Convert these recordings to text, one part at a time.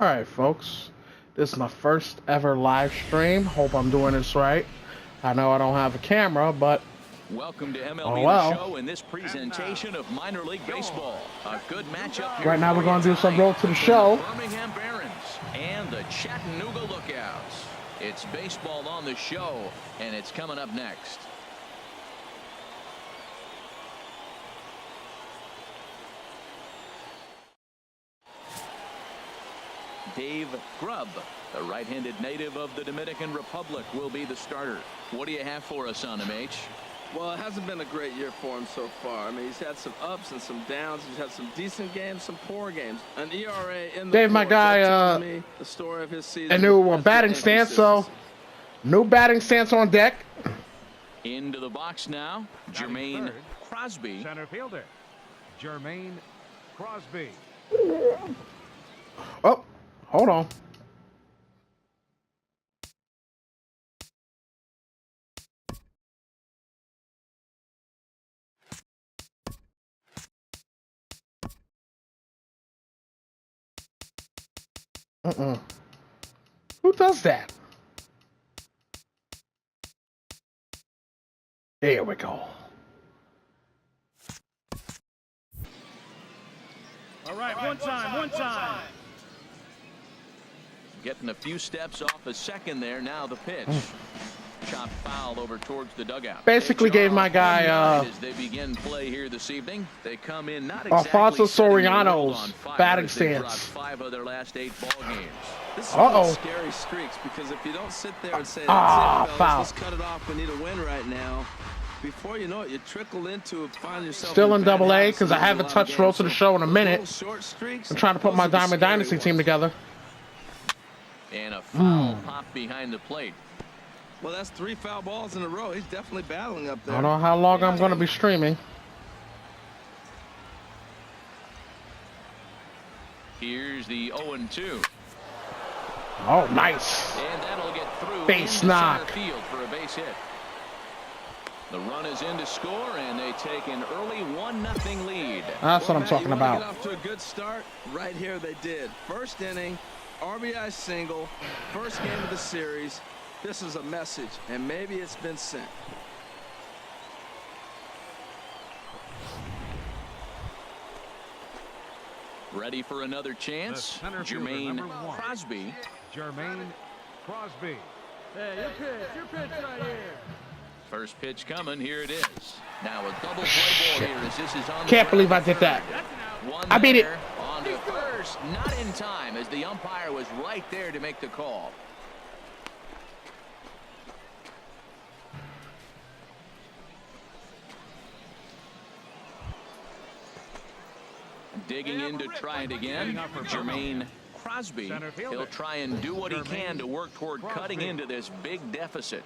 All right, folks. This is my first ever live stream. Hope I'm doing this right. I know I don't have a camera, but welcome to MLB oh well. The Show in this presentation of minor league baseball. A good matchup here. Right now we're going to do some road to the show. The Birmingham Barons and the Chattanooga Lookouts. It's baseball on the show, and it's coming up next. Dave Grubb, the right-handed native of the Dominican Republic, will be the starter. What do you have for us on him, H? Well, it hasn't been a great year for him so far. I mean, he's had some ups and some downs. He's had some decent games, some poor games. An ERA in the Dave, my guy, the story of his season. A new batting stance, so new batting stance on deck. Into the box now, Jermaine Crosby. Center fielder, Jermaine Crosby. Oh, hold on. Who does that? There we go. All right, one time. Getting a few steps off a second there. Now the pitch. Chopped foul over towards the dugout. Basically gave my guy as they begin play here this evening. They come in not exactly Alfonso Soriano's batting stance. 5 of their last 8 ball games. This is one scary streaks, because if you don't sit there and say, that's it, fellas, foul. let's cut it off, we need a win right now, before you know it, you trickle into find yourself still in bad AA habits, because I haven't touched road to the show in a minute. Short streaks, I'm trying to put my Diamond Dynasty team together. And a foul pop behind the plate. Well, that's 3 foul balls in a row. He's definitely battling up I there. don't know how long I'm going to be streaming. Here's the 0-2. Oh, nice. And that'll get through Base into knock. center field for a base hit. The run is in to score, and they take an early 1-0 lead. That's what I'm talking about. Get off to a good start. Right here they did. First inning, RBI single, first game of the series. This is a message, and maybe it's been sent. Ready for another chance. Jermaine Crosby. Jermaine Crosby. Hey, your pitch right here. First pitch coming. Here it is. Now a double play ball here as this is on. Can't believe I did that. I beat it. On to first, not in time as the umpire was right there to make the call. Digging in to try it again, Jermaine Crosby. He'll try and do what he can to work toward cutting into this big deficit.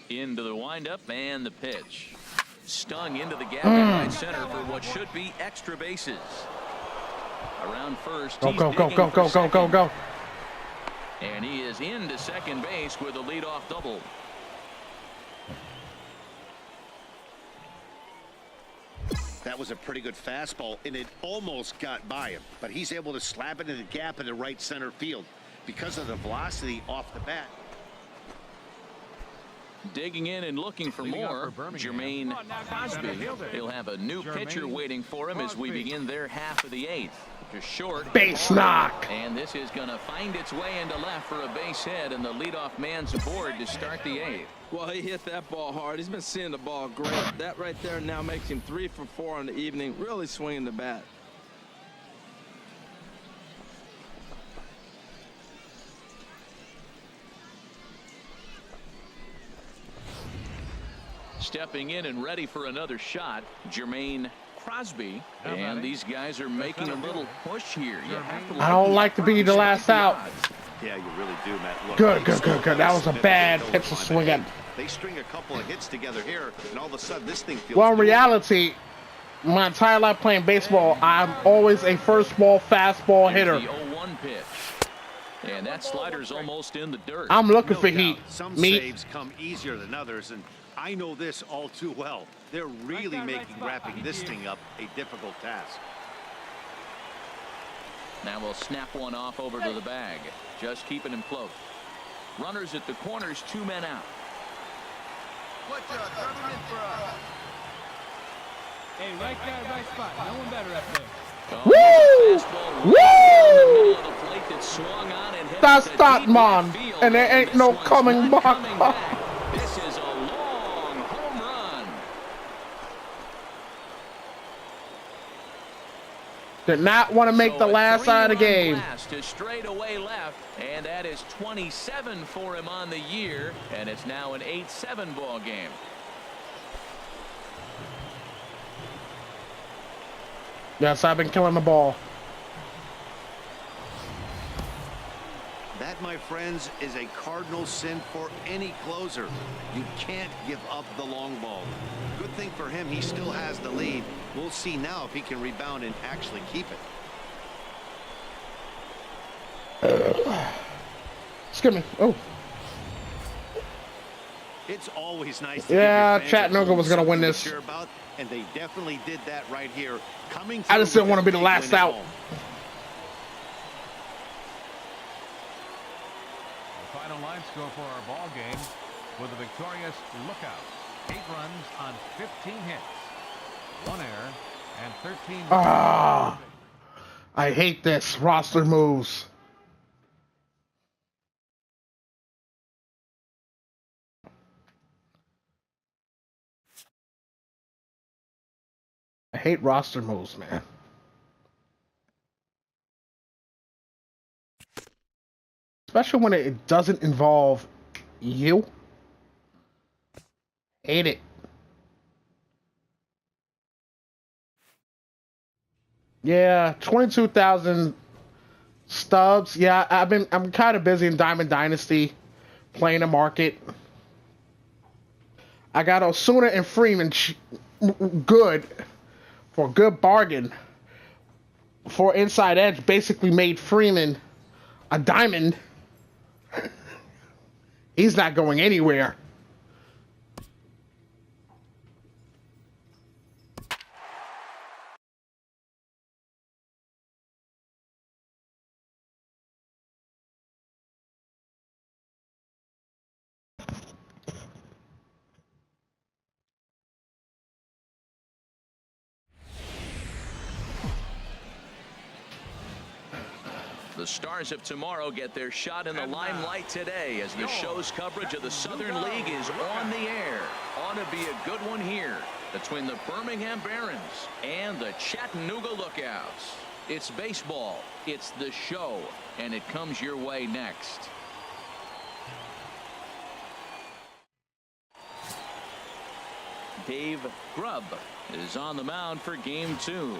Into the windup and the pitch. Stung into the gap in right center for what should be extra bases. Around first. Go. And he is into second base with a leadoff double. That was a pretty good fastball, and it almost got by him, but he's able to slap it in the gap in the right center field because of the velocity off the bat. Digging in and looking for more, Jermaine Crosby. He'll have a new pitcher waiting for him as we begin their half of the 8th. Just short. Base knock. And this is going to find its way into left for a base hit, and the leadoff man's aboard to start the 8th. Well, he hit that ball hard. He's been seeing the ball great. That right there now makes him 3 for 4 on the evening, really swinging the bat. Stepping in and ready for another shot, Jermaine Crosby. And these guys are making a little push here. I don't like to be the last out. Yeah, you really do, Matt. Look, Good. That was a bad pitch to swing at. They string a couple of hits together here, and all of a sudden this thing feels Well, in good. reality, my entire life playing baseball, I'm always a first ball fastball hitter. The 0-1 pitch. And that slider's almost in the dirt. I'm looking No for doubt. heat. Some Meat. saves come easier than others, and I know this all too well. They're really making wrapping this thing up a difficult task. Now we'll snap one off over to the bag. Just keeping him close. Runners at the corners, 2 men out. Watch out, coming in for us. Hey, right guy, right spot. No one better up there. Oh, Woo! Woo! The plate that swung on and hit That's the that, deep man. left field, And there ain't this no one's coming not back. coming back. This is a long home run. Did not want to make the last side of the game. Blast to straightaway left, and that is 27 for him on the year, and it's now an 8-7 ball game. Yes, I've been killing the ball. That, my friends, is a cardinal sin for any closer. You can't give up the long ball. Good thing for him, he still has the lead. We'll see now if he can rebound and actually keep it. Excuse me. Oh. It's always nice to Yeah, give your fans Chattanooga was gonna win something to this. cheer about, and they definitely did that right here. Coming I just through didn't want to with be the a big last win at out. home. The final line score for our ball game with a victorious Lookout. 8 runs on 15 hits, 1 error, and 13. Ah, I hate this roster moves. I hate roster moves, man. Especially when it doesn't involve you. Hate it. Yeah, 22,000 stubs. Yeah, I'm kind of busy in Diamond Dynasty playing the market. I got Osuna and Freeman good for a good bargain. For Inside Edge basically made Freeman a diamond. He's not going anywhere. The stars of tomorrow get their shot in the limelight today as the show's coverage of the Southern League is on the air. Ought to be a good one here between the Birmingham Barons and the Chattanooga Lookouts. It's baseball, it's the show, and it comes your way next. Dave Grubb is on the mound for game 2.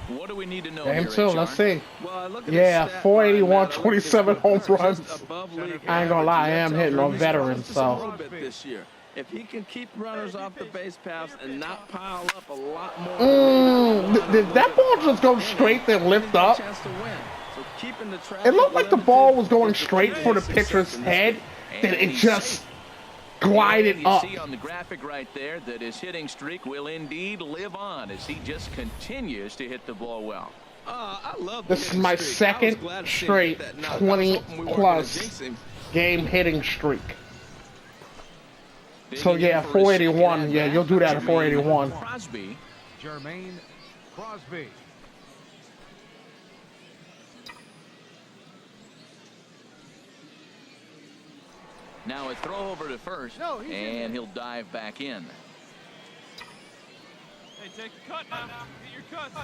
What do we need to know Game here, 2, HR? let's see. Well, I look at Yeah, the stat 481, line, Matt. 27 home Just runs. above league I ain't gonna lie, I average. am That hitting tells on me veterans, he's just a little so. bit this year. If he can keep runners off the base paths and not pile up a lot more. Did that ball just go straight then lift up? Chance to win. So keeping the It looked like the traffic ball was limited going is the straight key for the to success pitcher's in this head, game. then it he's just safe. glided And up. you see on the graphic right there that his hitting streak will indeed live on as he just continues to hit the ball well. I love This is my second straight 20-plus game hitting streak. So Digging yeah, in for his 481. second Yeah, at-bat, you'll do that at Jermaine 481. Crosby. Jermaine Crosby. Now a throw over to first, No, he's in there. and he'll dive back in. Hey, take the cut now. Get your cuts.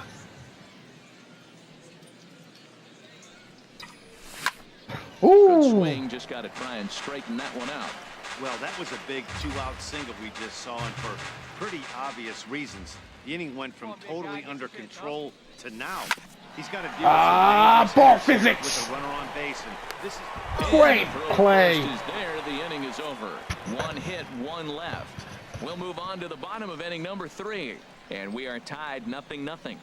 Good Ooh. swing, just got to try and straighten that one out. Well, that was a big 2-out single we just saw, and for pretty obvious reasons. The inning went from totally under control to now. He's got to deal with ball with physics. a runner on base, and this is Great And the throw play. first is there. The inning is over. 1 hit, 1 left. We'll move on to the bottom of inning number 3, and we are tied 0-0.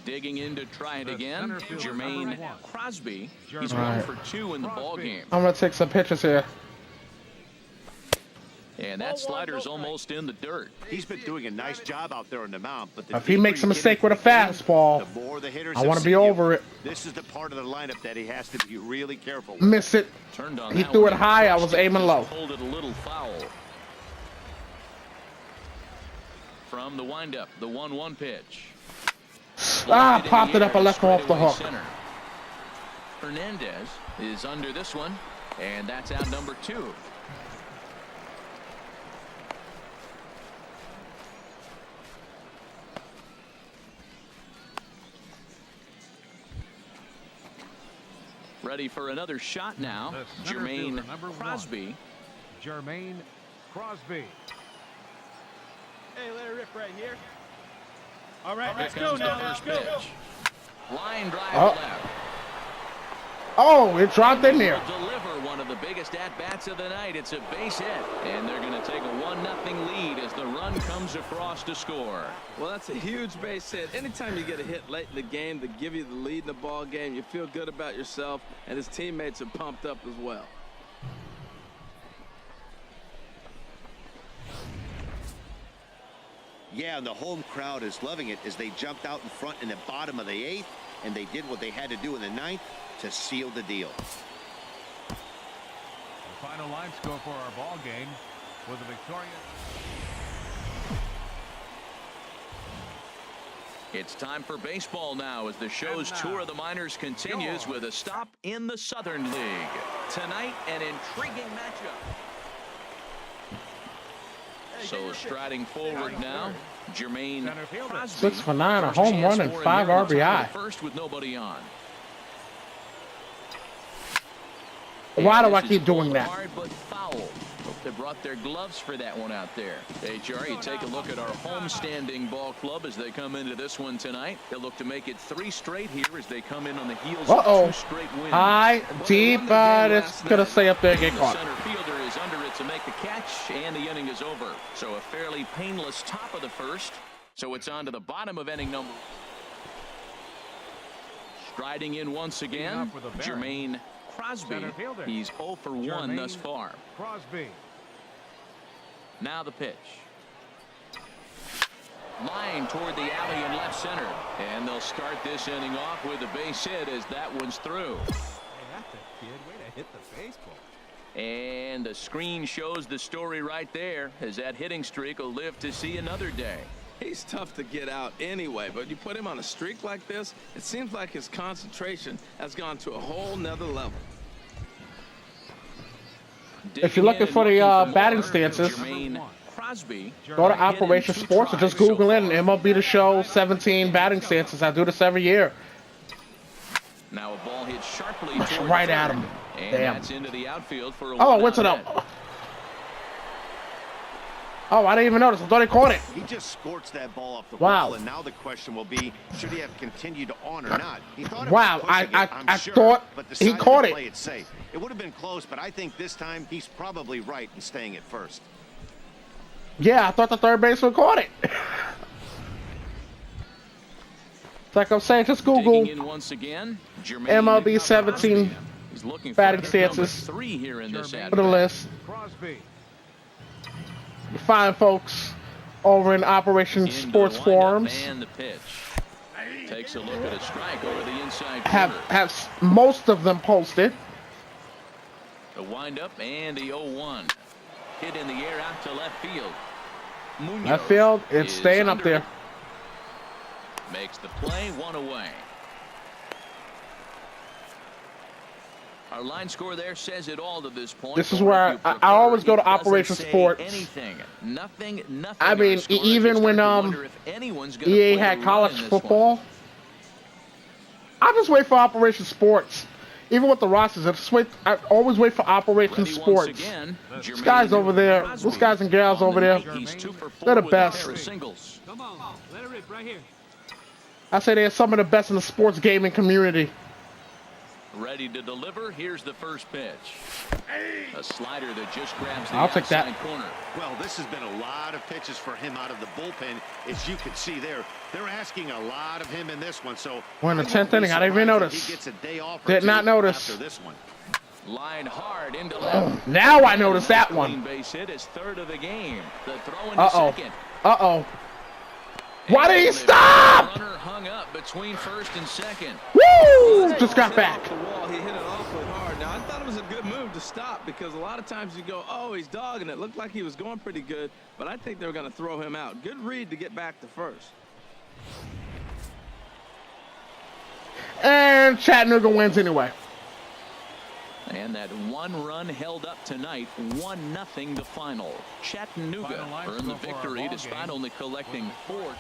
Digging in to try it The again, center fielder, Jermaine number 1. Crosby. He's Jermaine 1 for 2 in the ball game. I'm gonna take some pictures here. And that slider's almost in the dirt. He's been doing a nice job out there on the mound, but If he makes a mistake with a fastball, I want to be over it. This is the part of the lineup that he has to be really careful with. Miss it. Turned on He that threw one. it high. I was aiming low. Pulled it a little foul. From the windup, the 1-1 pitch. Popped it up. I left him off the hook. Center. Hernandez is under this one, and that's out number 2. Ready for another shot now. Jermaine Crosby. Jermaine Crosby. Hey, let it rip right here. All right, Here let's go comes the now. Let's first go. pitch. Line drive left. Oh, it dropped in there. Will deliver one of the biggest at-bats of the night. It's a base hit, and they're going to take a 1-0 lead as the run comes across to score. Well, that's a huge base hit. Anytime you get a hit late in the game to give you the lead in the ball game, you feel good about yourself, and his teammates are pumped up as well. Yeah, and the home crowd is loving it as they jumped out in front in the bottom of the 8th, and they did what they had to do in the 9th to seal the deal. The final line score for our ball game with a victorious. It's time for baseball now as the show's tour of the minors continues with a stop in the Southern League. Tonight, an intriguing matchup. So striding forward now, Jermaine Crosby. 6 for 9, a First home chance run and for 5 him here in the top RBI. of the first with nobody on. Why do I This is keep doing pulled that? Hard but foul. Hope they brought their gloves for that one out there. HR, you take a look at our home-standing ball club as they come into this one tonight. They'll look to make it 3 straight here as they come in on the heels of 2 straight wins. High, deep, it's going to stay up there and get The caught. center fielder is under it to make the catch, and the inning is over. So a fairly painless top of the first. So it's on to the bottom of inning number. Striding in once again, Jermaine Crosby. He's 0 for 1 thus far. Crosby. Now the pitch. Line toward the alley in left center. And they'll start this inning off with a base hit as that one's through. Hey, that's a kid. Way to hit the baseball. And the screen shows the story right there as that hitting streak will live to see another day. He's tough to get out anyway, but you put him on a streak like this, it seems like his concentration has gone to a whole nother level. If you're looking for the batting stances, Jermaine Crosby. go to Operation Sports or just Google in MLB The Show 17 batting stances. I do this every year. Now a ball hit sharply toward Right at him. And Damn. that's into the outfield for a Oh, what's it one-out up? hit. Oh, I didn't even notice. I thought he caught it. He just scorched that ball off the Wow. wall, and now the question will be, should he have continued on or not? He thought Wow, about pushing it, I I'm sure, thought but he decided caught to it. play it safe. It would have been close, but I think this time he's probably right in staying at first. Yeah, I thought the third baseman caught it. It's like I'm saying, just Google Digging in once again, Jermaine MLB 17 He's looking for batting hit stances number 3 here in this for the at-bat. list. Crosby. You find folks over in Operation Into Sports the windup Forums and the pitch. Takes a look at a strike over the inside have corner. most of them posted. The windup and the 0-1. Hit in the air out to left field. Munoz Left field, it's is staying up under there. it. Makes the play, 1 away. Our line score there says it all to this point. This is Or where if you I prefer, always go to it doesn't Operation say Sports. Anything. Nothing. I on mean, our score. even You when start to wonder if anyone's gonna EA play had a college run in this one. football, I just wait for Operation Sports. Even with the rosters, I always wait for Operation Ready once Sports. again, These guys over there, Crosby. those guys and gals On over the there, night, he's 2 for 4 they're the with best. a pair of singles. Come on, let it rip right here. I say they're some of the best in the sports gaming community. Ready to deliver. Here's the first pitch. A slider that just grabs the I'll take that. outside corner. Well, this has been a lot of pitches for him out of the bullpen. As you can see there, they're asking a lot of him in this one. So We're in the I 10th won't be inning. I didn't even surprised if notice. He gets a day off or Did two not notice. after this one. Line hard into left. Now I noticed that Clean one. base hit is third of the game. The throw into Uh-oh. second. Uh-oh. Why did he And the stop? runner hung up between first and second. Woo! Just got back. Off the wall, he hit it awfully hard. Now, I thought it was a good move to stop because a lot of times you go, oh, he's dogging it. Looked like he was going pretty good, but I think they were going to throw him out. Good read to get back to first. And Chattanooga wins anyway. And that one run held up tonight, 1-0 the final. Chattanooga Final line earned the score for our victory ball despite game. only collecting 4.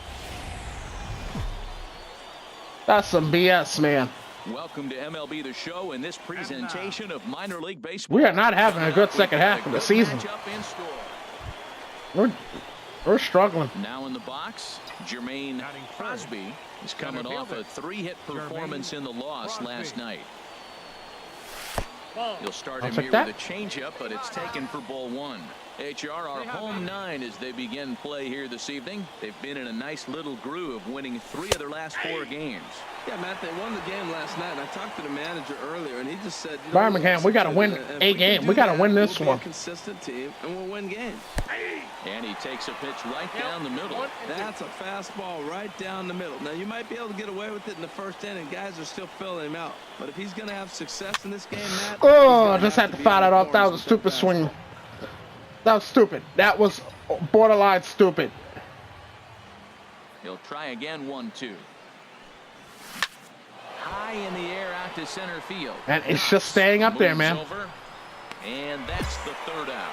That's some BS, man. Welcome to MLB The Show and this presentation of minor league baseball. We are not having a good second half of the season. Matchup in score. We're struggling. Now in the box, Jermaine Crosby is coming off a 3-hit performance in the loss last night. He'll start I'll him take here that. with a changeup, but it's taken for ball 1. HR are home 9 as they begin play here this evening. They've been in a nice little groove, winning 3 of their last 4 games. Yeah, Matt, they won the game last night, and I talked to the manager earlier, and he just said, you know, Birmingham, we got to win if a we can game. do We got to that, win this we'll be one. a consistent team, and we'll win games. And he takes a pitch right down the middle. That's a fastball right down the middle. Now, you might be able to get away with it in the first inning. Guys are still filling him out. But if he's going to have success in this game, Matt, Oh, I just had to foul that off. That was a stupid swing. That was stupid. That was borderline stupid. He'll try again, 1-2. High in the air out to center field. And it's just staying up there, Moves man. over, and that's the 3rd out.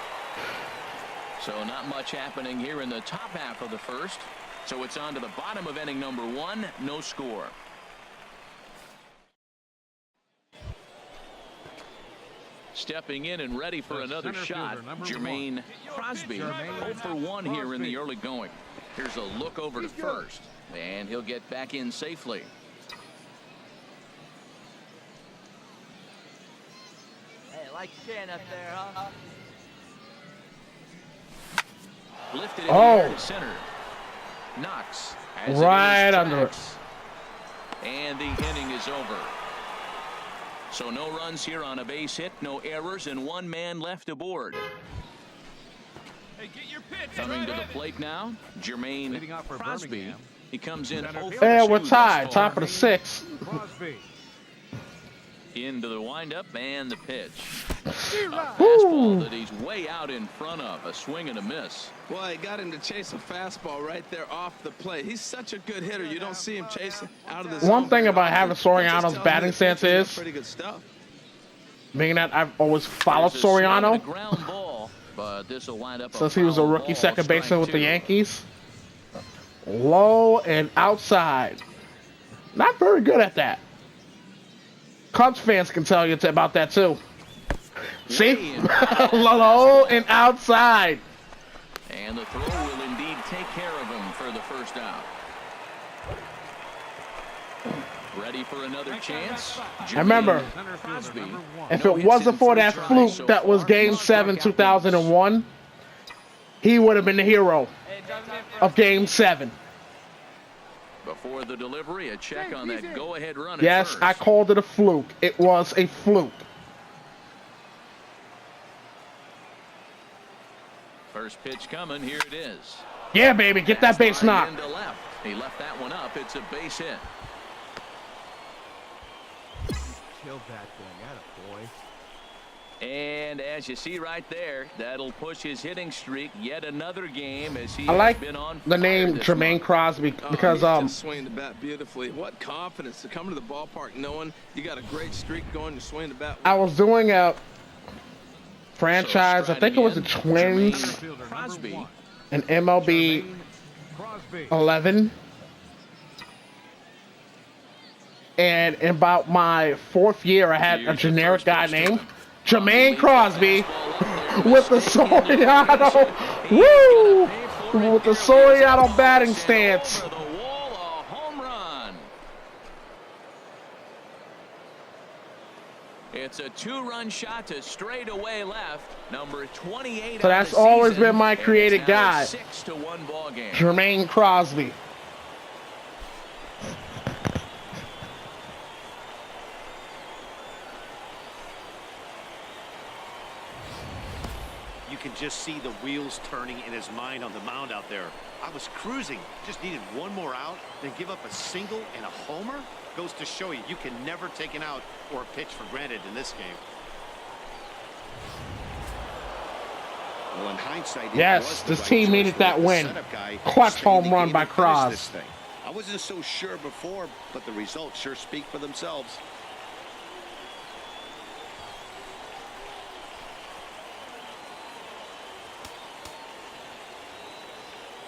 So not much happening here in the top half of the first. So it's on to the bottom of inning number 1. No score. Stepping in and ready for another shot, Jermaine Crosby. 0 for 1 here in the early going. Here's a look over to first, and he'll get back in safely. Hey, like staying up there, huh? Lifted in the air Oh. to center. Knocks. As it Right is under it. tracks. And the inning is over. So no runs here on a base hit, no errors, and 1 man left aboard. Hey, get your pitch. Coming to the plate now, Jermaine Leading off for Crosby. Birmingham. He comes in 0 for 2 And we're thus tied. far. Top of the 6th. Crosby. Into the windup and the pitch. A Woo. fastball that he's way out in front of. A swing and a miss. Well, he got him to chase a fastball right there off the plate. He's such a good hitter. You don't see him chasing out of the zone. One thing about very having often. That just Soriano's tells me batting the stance pitcher's got is, pretty good stuff. being that I've always followed There's a swing and a Soriano ground ball, but this will wind up since he was a foul rookie ball, second baseman strike with the 2. Yankees. Low and outside. Not very good at that. Cubs fans can tell you about that too. See? Low and outside. And the throw will indeed take care of him for the first out. Ready for another chance? I remember, Center fielder Crosby. number 1. if No it hits wasn't in for 3 that tries fluke so that was far. Game No 7, strikeout 2001, he would have been the hero Hey, drop me in for of Game 7. Before the delivery, a check on that go-ahead run. at Yes, first. I called it a fluke. It was a fluke. First pitch coming. Here it is. Yeah, baby, get that base Fastline knock. into left. He left that one up. It's a base hit. Killed that thing. Attaboy. And as you see right there, that'll push his hitting streak yet another game as he I like has been on the fire name this Jermaine month. Crosby Oh, because he's I just swinging the bat beautifully. What confidence to come to the ballpark knowing you got a great streak going. You're swinging the bat. was doing a franchise. I So think it was the striding in, Twins Center fielder number Crosby. 1. in MLB Jermaine Crosby. 11. And in about my 4th year, I had a Here's the generic first guy pitch to named him. Jermaine Crosby Fastball up there, with the mistaken into Soriano. first. Woo! He's gonna pay for it With the dearly as Soriano ball batting sent stance. over the wall, a home run. It's a 2-run shot to straightaway left. Number 28. So on that's the always season, been my and it's created now a guy. 6-1 ball game. Jermaine Crosby. can just see the wheels turning in his mind on the mound out there. I was cruising, just needed one more out, then give up a single and a homer. Goes to show you, you can never take an out or a pitch for granted in this game. Well, in hindsight, Yes, this team needed that win. Clutch home run by Cross. I wasn't so sure before, but the results sure speak for themselves.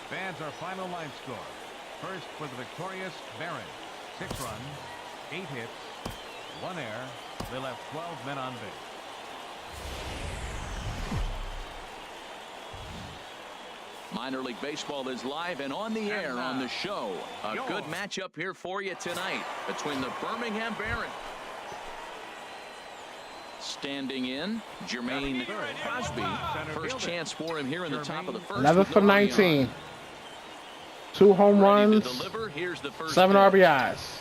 Fans, our final line score. First for the victorious Barons. 6 runs, 8 hits, 1 error. They left 12 men on base. Minor League Baseball is live and on the air on the show. A good matchup here for you tonight between the Birmingham Barons. Standing in, Jermaine Crosby. First chance for him here in the top of the first. 11 for 19. 2 home runs, 7 RBIs.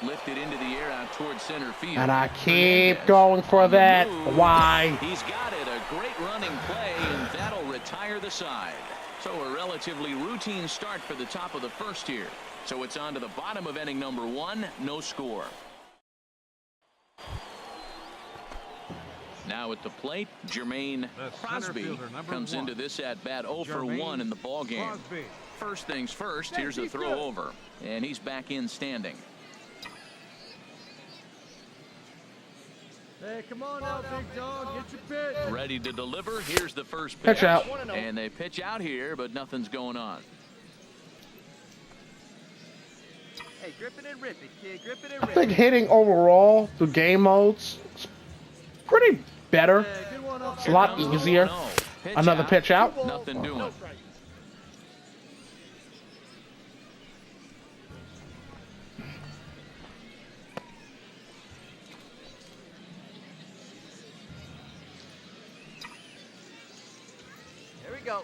Lifted into the air out towards center field. And I keep going for that. Why? He's got it. A great running play, and that'll retire the side. So a relatively routine start for the top of the first here. So it's on to the bottom of inning number 1. No score. Now at the plate, Jermaine Crosby comes into this at bat 0 for 1 in the ball game. First things first, here's a throw over, and he's back in standing. Hey, come on now, big dog. Get your pitch. Ready to deliver. Here's the first pitch. Pitch out. And they pitch out here, but nothing's going on. Hey, grip it and rip it, kid. Grip it and I rip think it. hitting overall through game modes is pretty better. It's a lot easier. Another pitch out. Nothing doing. Here we go.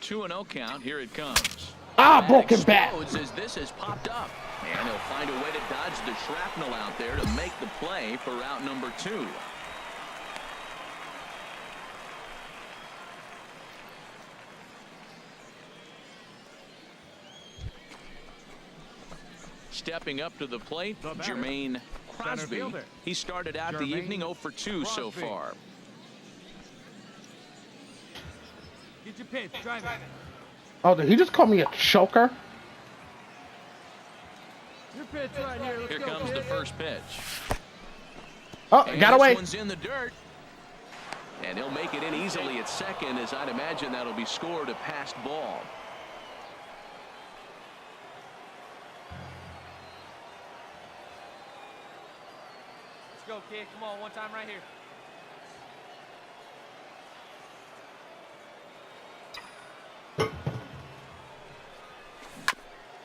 2-0 count. Here it comes. Ah, broken bat. As this has popped up, and he'll find a way to dodge the shrapnel out there to make the play for route number 2. Stepping up to the plate, Jermaine Crosby. He started out the evening 0 for 2 so far. Get your pitch. Drive it. Oh, did he just call me a choker? Your pitch right here. Let's Here go, comes kid. the first pitch. Oh, And got this away. one's in the dirt. And he'll make it in easily at second, as I'd imagine that'll be scored a passed ball. Let's go, kid. Come on, one time right here.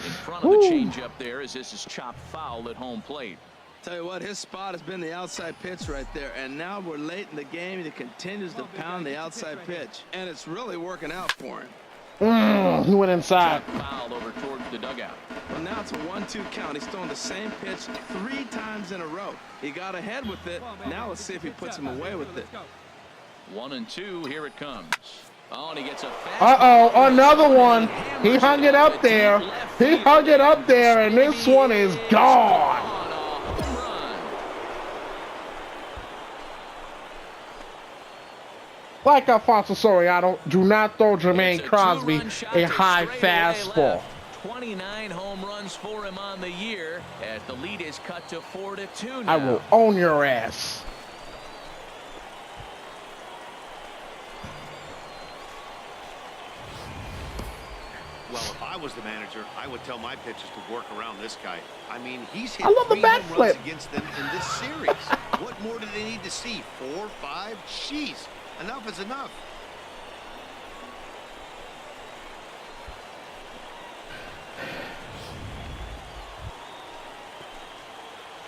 In front of the changeup there, as this is chopped foul at home plate. Tell you what, his spot has been the outside pitch right there, and now we're late in the game, and he continues to pound the outside pitch, and it's really working out for him. He went inside. Chopped foul over towards the dugout. Well, now it's a 1-2 count. He's throwing the same pitch 3 times in a row. He got ahead with it. Now let's see if he puts him away with it. 1-2. Here it comes. Oh, and he gets a fast. Uh-oh, another one. He hung it up there. He hung it up there, and this one is gone. Like Alfonso Soriano, do not throw Jermaine Crosby a high fastball. 29 home runs for him on the year, as the lead is cut to 4-2 now. I will own your ass. Well, if I was the manager, I would tell my pitchers to work around this guy. I mean, he's hit I love the 3 home runs backflip. against them in this series. What more do they need to see? 4, 5? Jeez, enough is enough.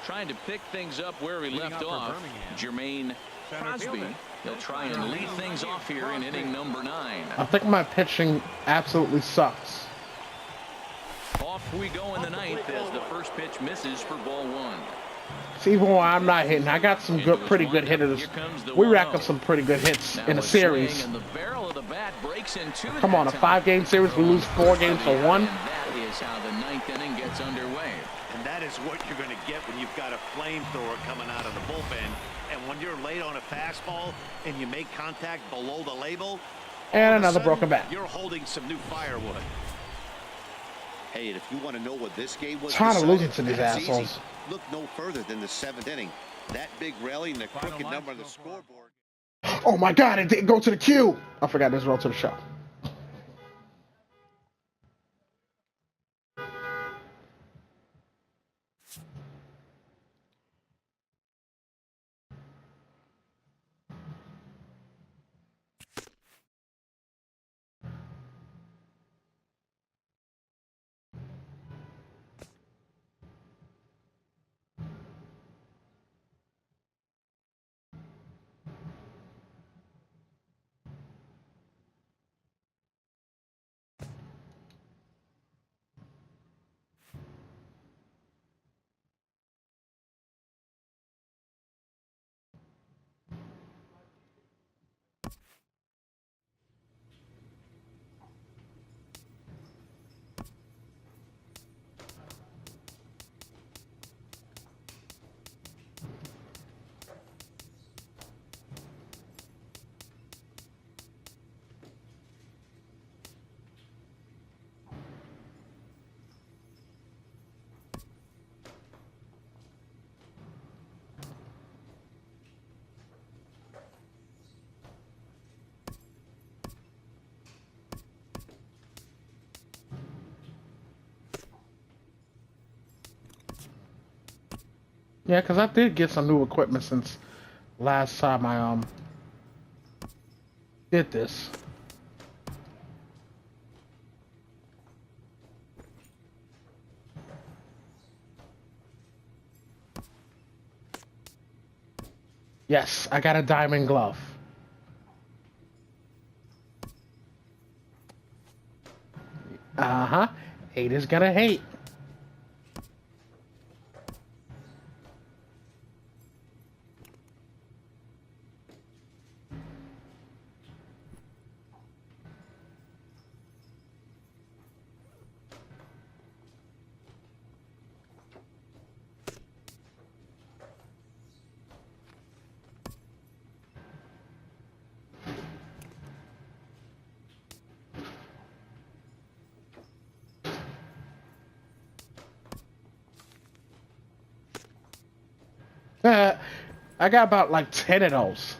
Trying to pick things up where we left off. Jermaine Crosby. He'll try and lead things off here in inning number 9. I think my pitching absolutely sucks. Off we go in the 9th as the first pitch misses for ball 1. See, even when I'm not hitting, I got some good, pretty good hitters. We rack up some pretty good hits in a series. And the barrel of the bat breaks in two. Come on, a 5-game series, we lose 4 games for 1. And that is how the 9th inning gets underway. And that is what you're going to get when you've got a flamethrower coming out of the bullpen. And when you're late on a fastball and you make contact below the label, And another broken bat. you're holding some new firewood. Hey, and if you want to know what this game was, Tired of losing to these that's assholes. easy. Look no further than the 7th inning. That big rally and the crooked number on the scoreboard. Oh my God, it didn't go to the queue. I forgot this roll to the show. Yeah, because I did get some new equipment since last time I did this. Yes, I got a diamond glove. Uh-huh. Haters gonna hate. I got about like 10 of those.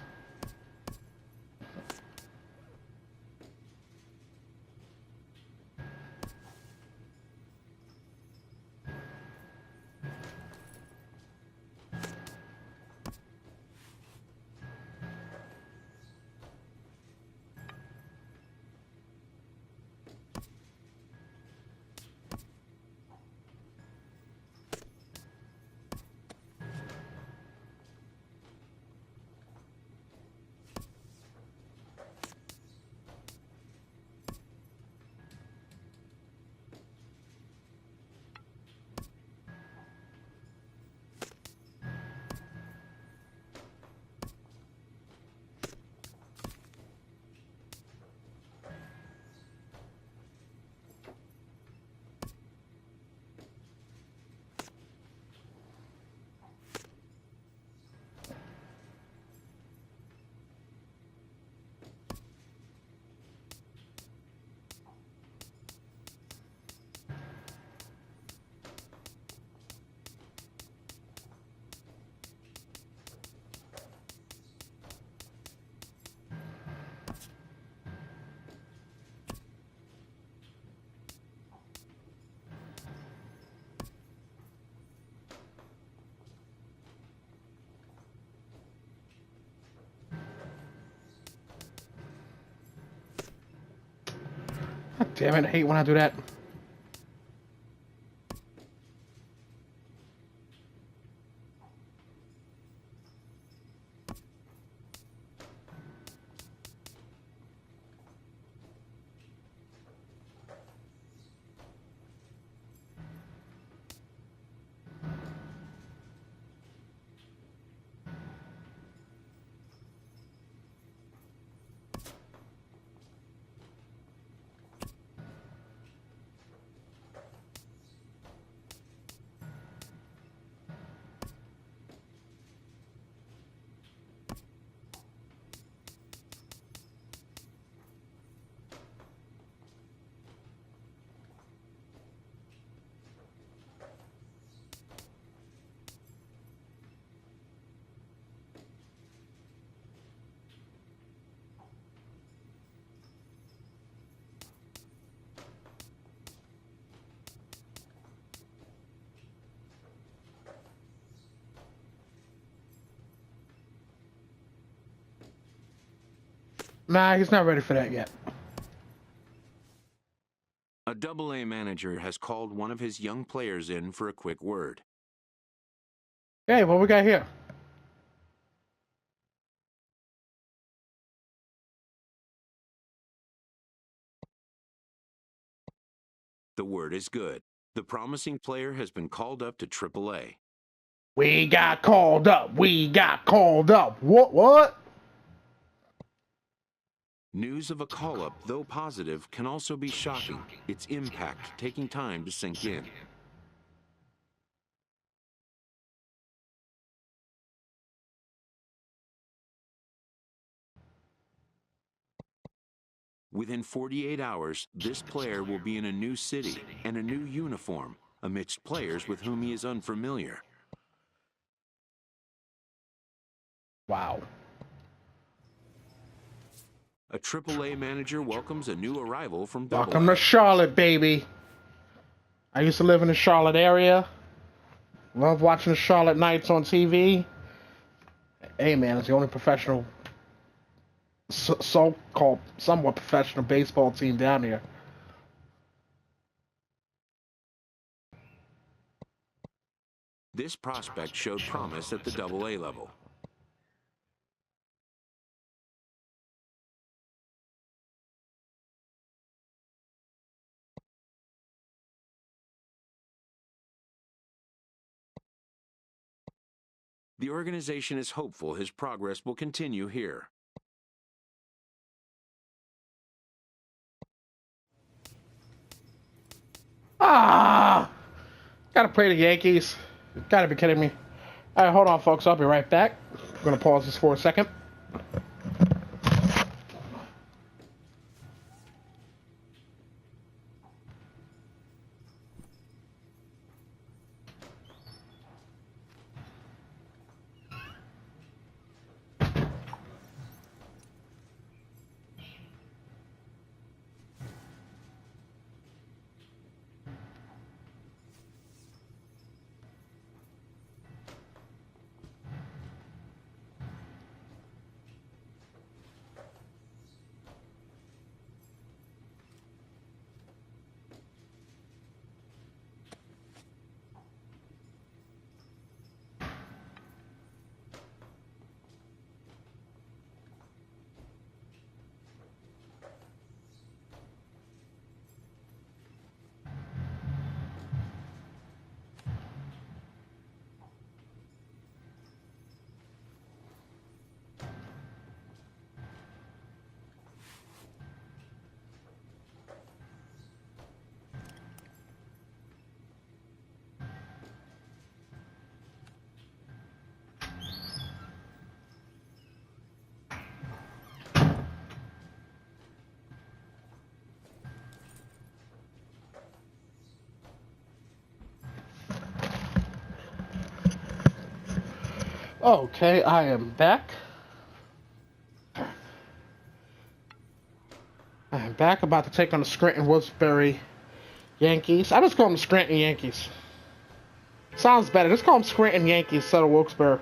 God damn it, I hate when I do that. Nah, he's not ready for that yet. A AA manager has called one of his young players in for a quick word. Hey, what we got here? The word is good. The promising player has been called up to AAA. We got called up. We got called up. What? News of a call-up, though positive, can also be shocking, its impact taking time to sink in. Within 48 hours, this player will be in a new city and a new uniform amidst players with whom he is unfamiliar. Wow. A AAA manager welcomes a new arrival from AA. Welcome to Charlotte, baby. I used to live in the Charlotte area. Love watching the Charlotte Knights on TV. Hey, man, it's the only professional, so-called, somewhat professional baseball team down here. This prospect showed promise at the AA level. The organization is hopeful his progress will continue here. Ah! Gotta play the Yankees. Gotta be kidding me. Alright, hold on, folks. I'll be right back. I'm gonna pause this for a second. Okay, I am back. I'm back, about to take on the Scranton Wilkes-Barre Yankees. I just call them the Scranton Yankees. Sounds better. Just call them Scranton Yankees instead of Wilkes-Barre.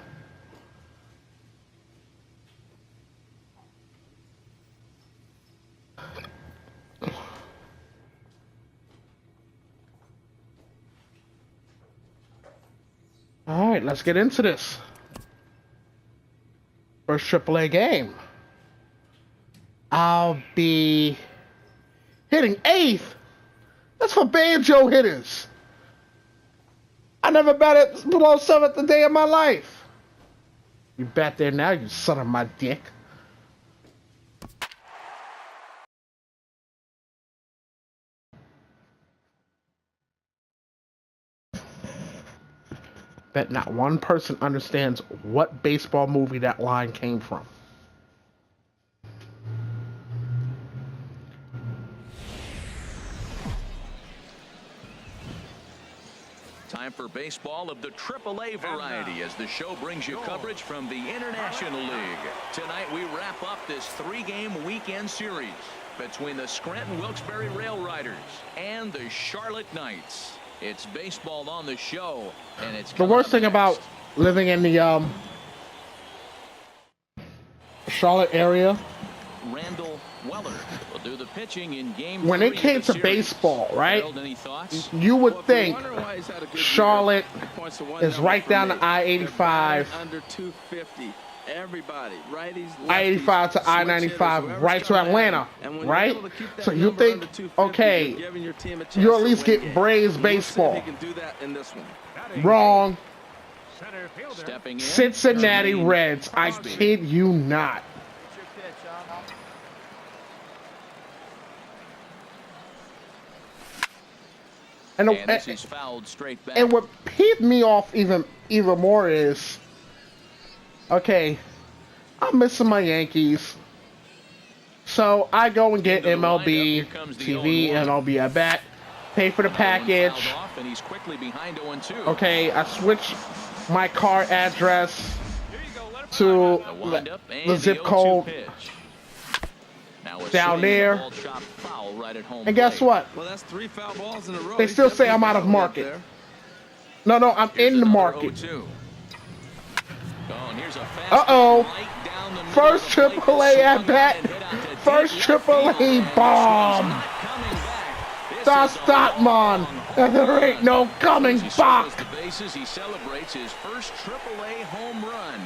Alright, let's get into this. First AAA game. I'll be hitting 8th. That's for banjo hitters. I never batted below 7th a day of my life. You bat there now, you son of my dick. Bet not one person understands what baseball movie that line came from. Time for baseball of the AAA variety as the show brings you coverage from the International League. Tonight we wrap up this 3-game weekend series between the Scranton Wilkes-Barre Rail Riders and the Charlotte Knights. It's baseball on the show, and it's the worst thing about living in the Charlotte area Randall Weller will do the pitching in game When 3 it came of the to series. baseball, right? Harold, any thoughts? You would think Why he's had a good Charlotte year, it points to one is number right for down me. to I-85. They're batting under 250. Everybody, righties, lefties, I-85 to switch I-95, hitters, whoever's right to coming at Atlanta, him. And when right? you're able to keep that So you number think, under 250, okay, you're giving your team a chance you at to least win get games. Braves And we'll see if baseball. he can do that in this one. Wrong. Center fielder. Stepping in, Cincinnati Jermaine Reds. I Crosby. kid you not. What's your pitch, huh? And, And this is fouled straight back. and what peeved me off even more is, okay, I'm missing my Yankees. So I go and get Into the lineup, MLB here comes the TV 0-1. and I'll be at bat. Pay for the package. Fouled off, and he's quickly behind 0-2. Okay, I switch my car address Here you go. Let it to The windup and the zip 0-2 code. pitch. Now a Down swing and a there. ball chopped foul right at home And guess plate. what? Well, that's 3 foul balls in a row. They He's still say I'm out of definitely market. there. No, I'm Here's in the another market. 0-2. Oh, and here's a fastball Uh-oh. right down the middle First of the plate. AAA at Swung bat. on and hit out to First deep left field, AAA and this bomb. one's not coming back. This That's is a that man. long And there ain't no coming As he circles back. the bases, he celebrates his first AAA home run.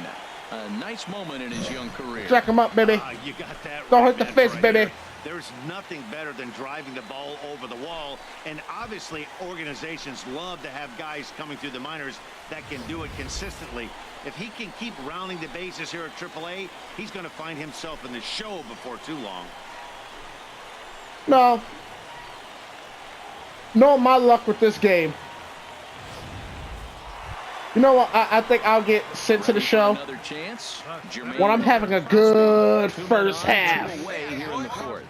A nice moment in his young career. Check him up, baby. You got that Don't right, hit the man, face, right baby. here. There's nothing better than driving the ball over the wall, and obviously organizations love to have guys coming through the minors that can do it consistently. If he can keep rounding the bases here at AAA, he's going to find himself in the show before too long. No. No, my luck with this game. You know what? I think I'll get sent to the show Another chance. Jermaine when I'm having a good Crosby, first 2 half. away here in the fourth.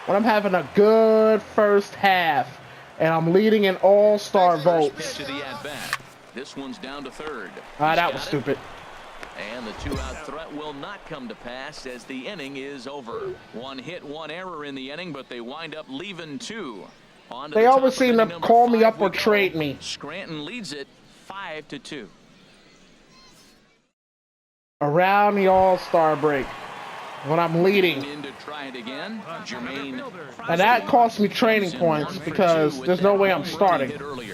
When I'm having a good first half. And I'm leading in all-star First votes. pitch of the at-bat. This one's down to third. Ah, that He's was got it. stupid. And the 2-out threat will not come to pass as the inning is over. 1 hit, 1 error in the inning, but they wind up leaving 2. On to They the top always of seem inning to number call me 5 up or we go. trade me. Scranton leads it 5-2. Around the all-star break. When I'm leading. In to try it again. Jermaine And that cost me training points because there's no way I'm starting. Dribble to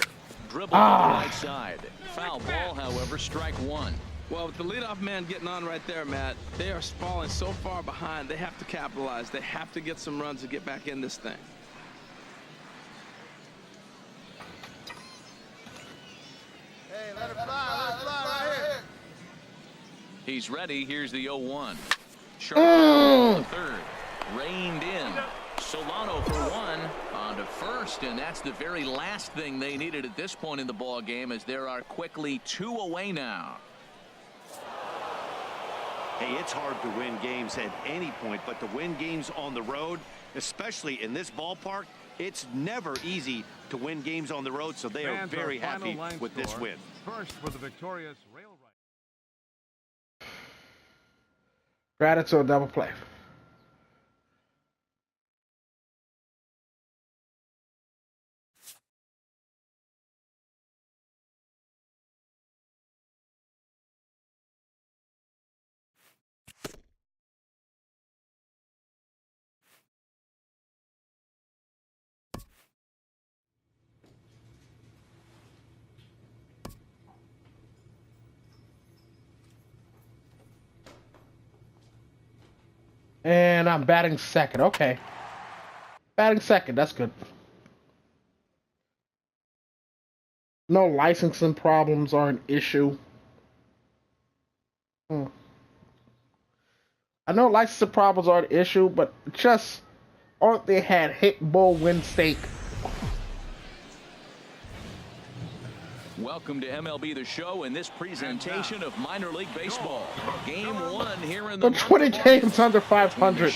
the right side. Foul ball, however, strike 1. Well, with the leadoff man getting on right there, Matt, they are falling so far behind. They have to capitalize. They have to get some runs to get back in this thing. Hey, let it fly right here. He's ready. Here's the 0-1. Sharp the third. Reined in. Solano for 1 on to first, and that's the very last thing they needed at this point in the ball game, as there are quickly 2 away now. Hey, it's hard to win games at any point, but to win games on the road, especially in this ballpark, it's never easy to win games on the road, so they are Fans very final happy line with this score. win. First for the victorious Rail Riders. Gratitude double play. And I'm batting second. Okay. Batting second. That's good. No licensing problems are an issue. I know licensing problems are an issue, but just aren't they had hit bull win stake. Welcome to MLB The Show and this presentation of minor league baseball. Game 1 here in The the 20 games under 500.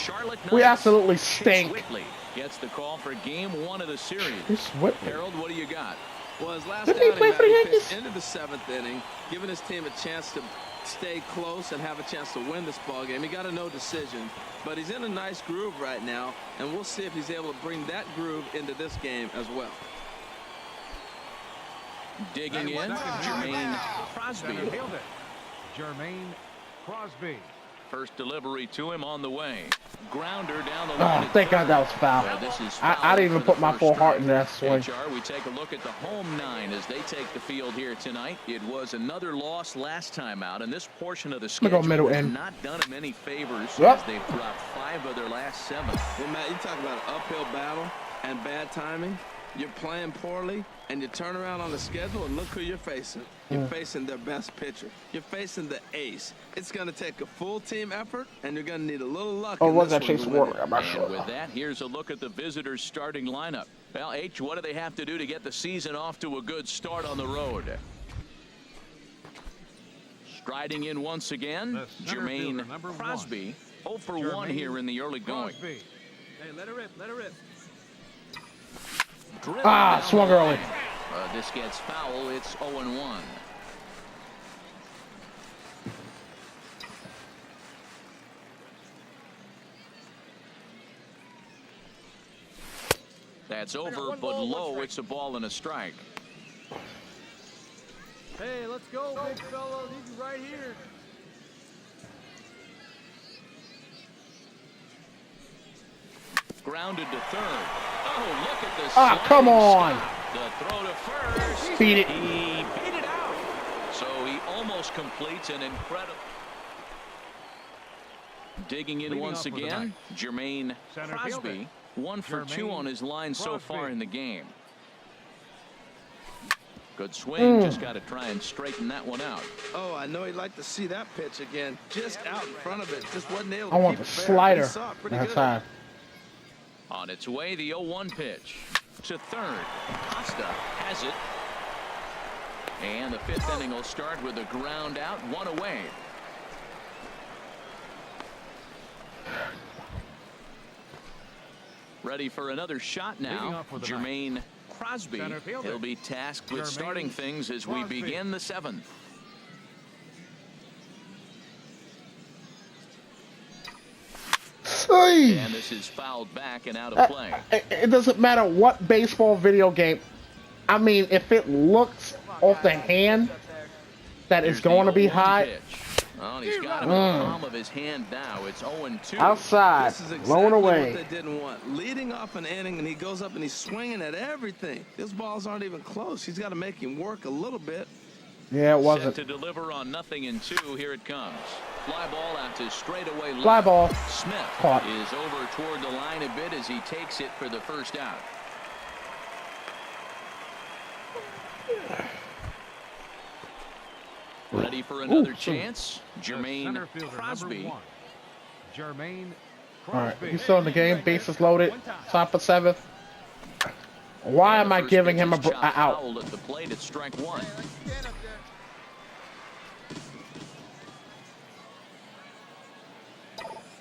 We absolutely stink. Whitley gets the call for game 1 of the series. Who's Whitley? Harold, what do you got? Well, his last Didn't he outing, play Matt, for the he Yankees? pitched into the 7th inning, giving his team a chance to stay close and have a chance to win this ball game. He got a no decision, but he's in a nice groove right now, and we'll see if he's able to bring that groove into this game as well. Digging in, Jermaine Crosby. Center fielder Jermaine Crosby. First delivery to him on the way. Grounder down the line. Oh, thank God that was foul. Well, this is I didn't even foul put my for the full first heart strike. in that swing. HR, we take a look at the home nine as they take the field here tonight. It was another loss last time out, and this portion of the I'm gonna go schedule middle has end. not done them any favors Yep. as they've dropped 5 of their last 7. Well, Matt, you talk about an uphill battle and bad timing. You're playing poorly, and you turn around on the schedule, and look who you're facing. You're facing their best pitcher. You're facing the ace. It's going to take a full team effort, and you're going to need a little luck. Oh, in was this that one Chase to win Warwick? it. I'm not And sure. with that, here's a look at the visitors' starting lineup. Well, H, what do they have to do to get the season off to a good start on the road? Striding in once again, The center Jermaine fielder, number 1. Crosby. 0 for 1 Jermaine here in the early going. Crosby. Hey, let it rip, let it rip. Driven Ah, down swung the early. line. This gets foul. It's 0-1. That's over, but low. It's a ball and a strike. Hey, let's go, big fella. He's right here. Grounded to third. Oh, look at this. Ah, come on. The throw to first. Beat it. He beat it out. So he almost completes an incredible. Digging in Leading once off with the again, Jermaine Center Crosby. fielder. 1 for 2 Jermaine on his line so far Crosby. in the game. Good swing. Just got to try and straighten that one out. Oh, I know he'd like to see that pitch again. Just out in front of it. Just wasn't able to I want keep the it fair. slider. He saw it pretty That's good. high. On its way, the 0-1 pitch to third. Costa has it. And the 5th inning will start with a ground out, 1 away. Ready for another shot Leading now. off with the Jermaine Crosby. Center fielder. He'll be tasked with Jermaine starting things as we Crosby. begin the 7th. Hey. And this is fouled back and out of play. It doesn't matter what baseball video game. I mean, if it looks off the hand that Here's it's going the to be 0-1 high, pitch. Oh, and he's got him in the palm of his hand now. It's 0-2. outside, This is exactly blown what away. they didn't want. Leading off an inning, and he goes up and he's swinging at everything. His balls aren't even close. He's got to make him work a little bit. Yeah, it Set wasn't. to deliver on 0-2. Here it comes. Fly ball out to straightaway left. Fly ball. Smith Caught. is over toward the line a bit as he takes it for the first out. Ready for another chance. The Jermaine center fielder, Crosby. number 1. Jermaine All right, Crosby. he's still in the game. Bases loaded. Top for 7th. Why am I First giving pitch him is a chopped out? foul at the plate at strike 1.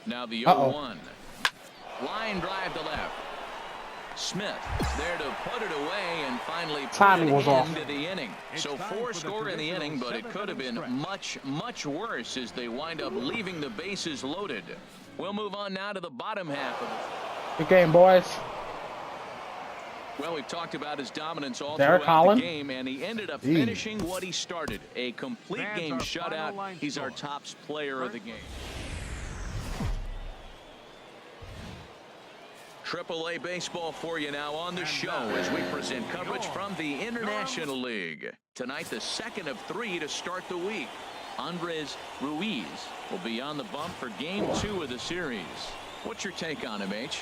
Now the 0-1. Line drive to left. Smith there to put it away and finally put Timing it was off. into the inning. It's So time 4 for the score in the traditional inning, but it could have been 7th stretch. much worse as they wind up leaving the bases loaded. We'll move on now to the bottom half of it. Good game, boys. Well, we've talked about his dominance all Derek throughout Holland. the game, and he ended up Gee. finishing what he started. A complete Fans game are final shutout. line He's our score. top player of the game. AAA baseball for you now on the show as we present coverage from the International League. Tonight, the 2nd of 3 to start the week. Andres Ruiz will be on the bump for Game 2 of the series. What's your take on him, H?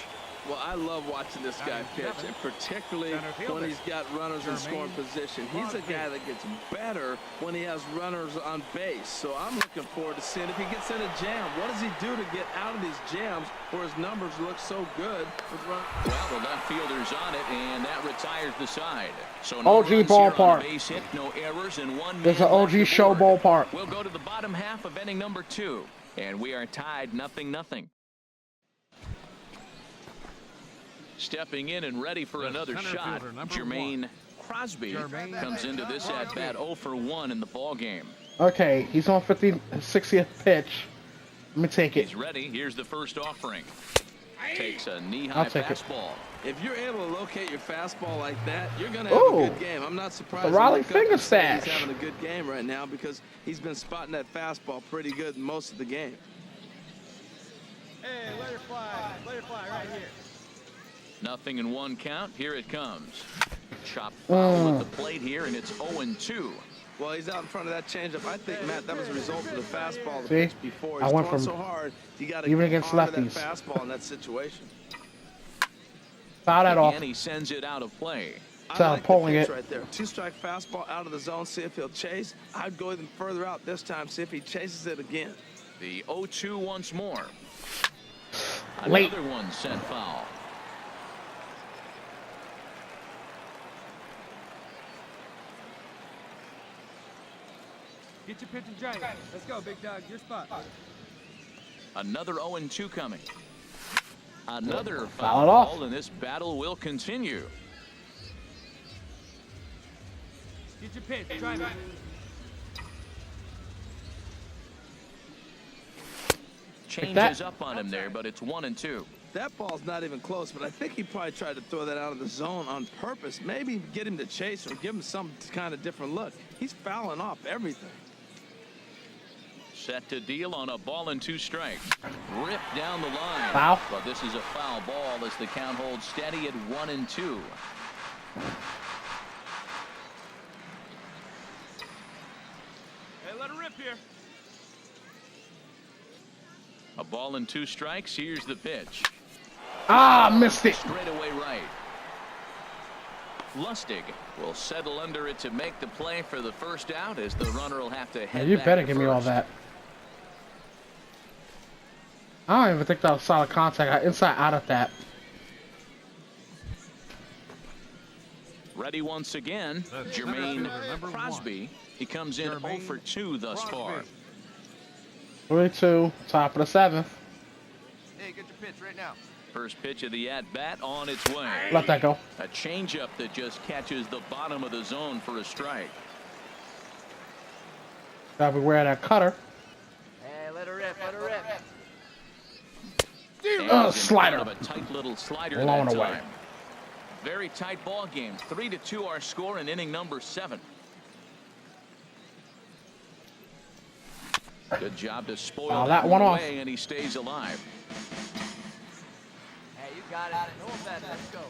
Well, I love watching this guy pitch, and particularly when he's got runners in scoring position. He's a guy that gets better when he has runners on base. So I'm looking forward to seeing if he gets in a jam. What does he do to get out of these jams where his numbers look so good? Well, the left fielder's on it, and that retires the side. So OG no runs here on ballpark. the base hit, no errors, and one There's man an left OG to show board. ballpark. We'll go to the bottom half of inning number 2, and we are tied 0-0. Stepping in and ready for The another center shot, fielder, number Jermaine Crosby Jermaine comes into this at bat 0 for 1 in the ball game. Okay, he's on 60th pitch. Let me take it. He's ready. Here's the first offering. Takes a knee-high I'll take it. fastball. If you're able to locate your fastball like that, you're going to have Ooh. a good game. I'm not surprised. The to Raleigh look up finger and say stash. He's having a good game right now because he's been spotting that fastball pretty good most of the game. Hey, let her fly. Let her fly right here. Nothing in one count. Here it comes. Chop foul with the plate here, and it's 0-2. Well, he's out in front of that changeup. I think, Matt, that was a result of the fastball the See? pitch before. I He's went throwing from so hard, you got to even get against onto lefties. that fastball in that situation. Foul that off. And he sends it out of play. So I like the pulling pitch it. right there. 2-strike fastball out of the zone. See if he'll chase. I'd go even further out this time. See if he chases it again. The 0-2 once more. Late. Another one sent foul. Get your pitching giant. Let's go, big dog. Your spot. Another 0-2 coming. Another Foul it foul off. ball, and this battle will continue. Get your pitch. Try me. Changes up on him there, but it's 1-2. That ball's not even close, but I think he probably tried to throw that out of the zone on purpose. Maybe get him to chase or give him some kind of different look. He's fouling off everything. Set to deal on a ball and 2 strikes. Ripped down the line. Foul. But this is a foul ball as the count holds steady at 1-2. Hey, let her rip here. A ball and 2 strikes. Here's the pitch. Ah, missed it. Straight away right. Lustig will settle under it to make the play for the first out as the runner will have to head You back better to give me all first. that. I don't even think that was solid contact. I inside out of that. Ready once again, The Jermaine center fielder, number Crosby. He comes in 0 for 2 thus far. 3-2, top of the 7th. Hey, get your pitch right now. First pitch of the at-bat on its way. Let that go. A changeup that just catches the bottom of the zone for a strike. Gotta be wearing that cutter. Hey, let her rip. Let her rip. And he's in Slider. front of a tight little slider Blown that away. time. Very tight ball game. 3-2 our score in inning number 7. Good job to spoil that one off. away, and he stays alive. Hey, you got it. No one better. Let's go.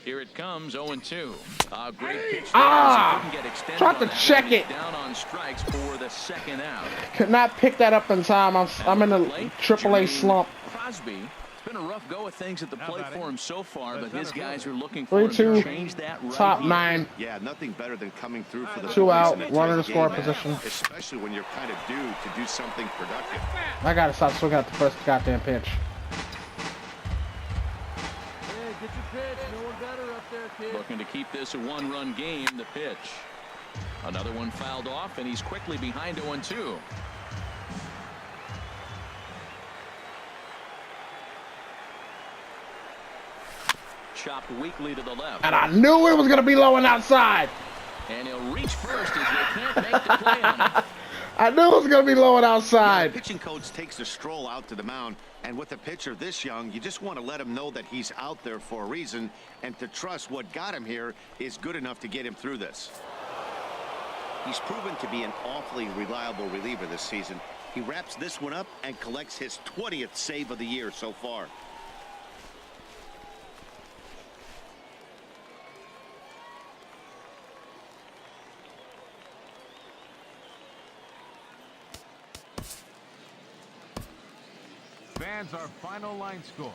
Here it comes, 0-2. Great pitch. Ah! Couldn't get extended Tried on to that check one. it. Down on strikes for the second out. Could not pick that up in time. I'm in a Plate, AAA Jermaine slump. Crosby. It's been a rough go of things at the plate for him so far, but his guys are looking 3-2, for him to change that right top here. 9. Yeah, nothing better than coming through for the 2 out, boys in a runner tight to score game, position. especially when you're kind of due to do something productive. I gotta stop swinging at the first goddamn pitch. Hey, get your pitch. No one better up there, kid. Looking to keep this a 1-run game, the pitch. Another one fouled off, and he's quickly behind 0-2. Chopped weakly to the left. And I knew it was gonna be low and outside. And he'll reach first as they can't make the play on it. I knew it was gonna be low and Yeah, the outside. pitching coach takes the stroll out to the mound, and with a pitcher this young, you just want to let him know that he's out there for a reason, and to trust what got him here is good enough to get him through this. He's proven to be an awfully reliable reliever this season. He wraps this one up and collects his 20th save of the year so far. Fans, our final line score.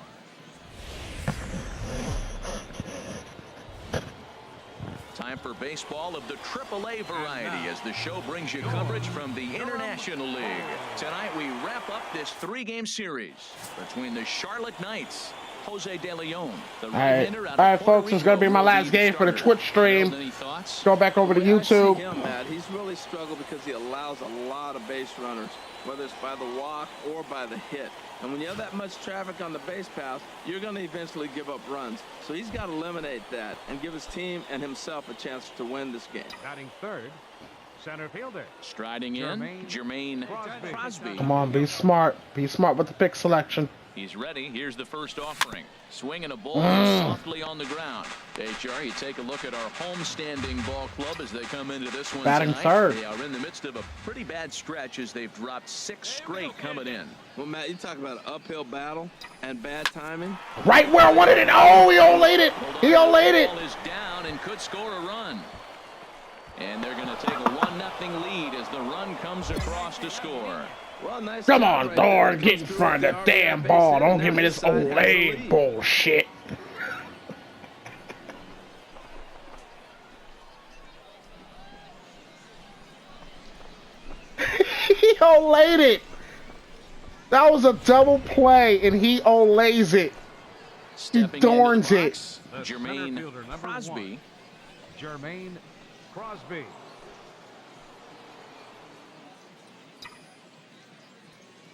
Time for baseball of the AAA variety as the show brings you coverage from the International League. Tonight we wrap up this 3-game series between the Charlotte Knights, Jose De Leon, the right-hander out of All right, Puerto folks, it's gonna be Rico, my will last the game for the starter. Twitch stream. Any thoughts? Go back over to The way I see YouTube. him, Matt, he's really struggled because he allows a lot of base runners, whether it's by the walk or by the hit. And when you have that much traffic on the base path, you're going to eventually give up runs. So he's got to eliminate that and give his team and himself a chance to win this game. Batting third, center fielder. Striding in, Jermaine Crosby. Crosby. Come on, be smart. Be smart with the pick selection. He's ready. Here's the first offering. Swinging a ball softly on the ground. HR, you take a look at our home-standing ball club as they come into this one Batting tonight. third. They are in the midst of a pretty bad stretch as they've dropped 6 straight coming in. Well, Matt, you talk about an uphill battle and bad timing. Right where I wanted it. Oh, he olayed it. He olayed it. The ball is down and could score a run. And they're going to take a 1-0 lead as the run comes across to score. Well, nice. Come on, Thor, get in front of the damn ball. Don't give me this Olay bullshit. He olayed it. That was a double play, and he olays it. He dorns it. Jermaine Crosby. Jermaine Crosby.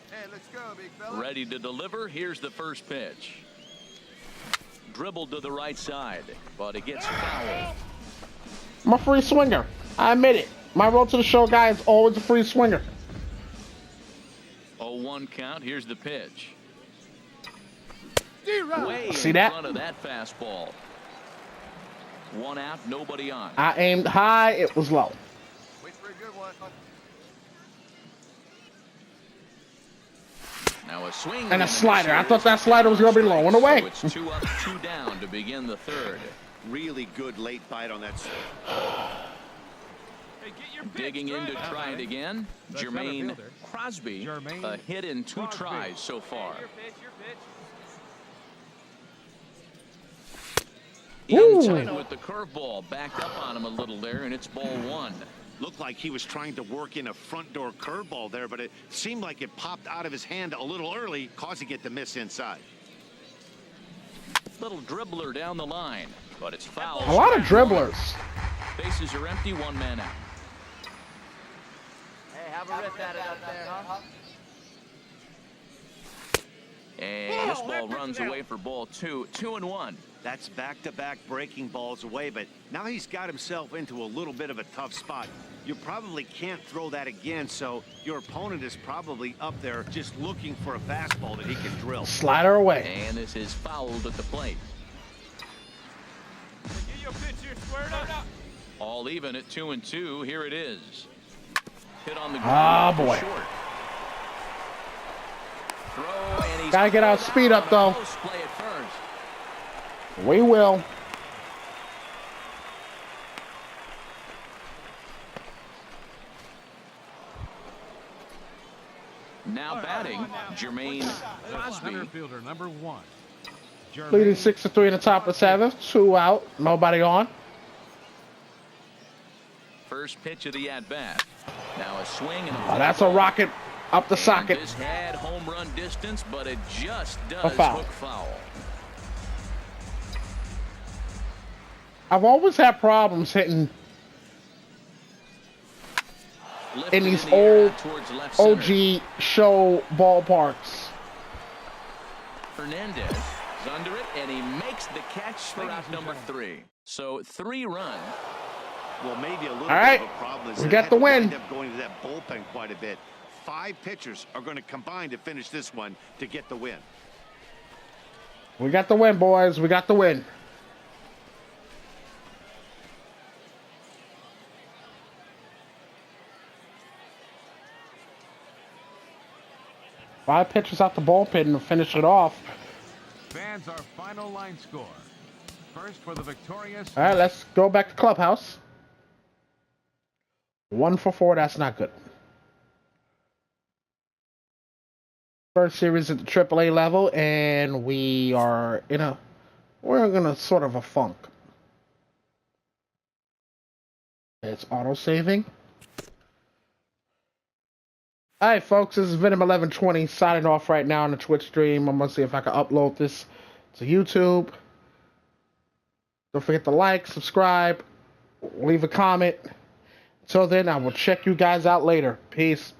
Hey, let's go, big fella. Ready to deliver. Here's the first pitch. Dribbled to the right side, but it gets fouled. I'm a free swinger. I admit it. My road to the show guy is always a free swinger. 0-1 count. Here's the pitch. D-Rod. See in that? front of that fastball. 1 out, nobody on. I aimed high. It was low. Wait for a good one. Now a swing And a slider. I thought that slider was going to be low and away. So it's 2 up, 2 down to begin the third. Really good late bite on that. Hey, get your pitch, Digging in to try it again. The center Jermaine fielder. Crosby, Jermaine a hit in 2 Crosby. tries so far. Your pitch, your pitch. Ooh. Inside with the curveball, backed up on him a little there, and it's ball 1. Looked like he was trying to work in a front door curveball there, but it seemed like it popped out of his hand a little early, causing it to miss inside. Little dribbler down the line, but it's foul. A lot of dribblers. Bases are empty, 1 man out. Hey, have a rip at it up there, huh? And this ball runs away for ball 2. 2-1. That's back-to-back breaking balls away, but now he's got himself into a little bit of a tough spot. You probably can't throw that again, so your opponent is probably up there just looking for a fastball that he can drill. Slider away. And this is fouled at the plate. Get your pitch here, square it up. All even at 2-2. Here it is. Hit on the Ah, ground. boy. Short. Throw, and he's Gotta get our speed up, though. close play at first. We will. Now batting, Jermaine The Crosby. center fielder, number 1. Leading Jermaine 6-3 in the top of the 7th. 2 out. Nobody on. First pitch of the at-bat. Now a swing and Oh, that's a rocket up the And socket. this had home run distance, but it just A does foul. hook foul. I've always had problems hitting Lifted in these the air old out towards left center. OG show ballparks. Hernandez is under it, and he makes the catch for out number 3. So 3 run. Well, maybe a little All right. bit of a problem is We that got the they win. end up going to that bullpen quite a bit. 5 pitchers are going to combine to finish this one to get the win. We got the win, boys. We got the win. Five pitches out the bullpen to finish it off. Fans, our final line score. First for the victorious. All right, let's go back to clubhouse. 1 for 4. That's not good. First series at the AAA level, and we're in a sort of a funk. It's auto saving. All right, folks, this is Venom1120 signing off right now on the Twitch stream. I'm gonna see if I can upload this to YouTube. Don't forget to like, subscribe, leave a comment. Until then, I will check you guys out later. Peace.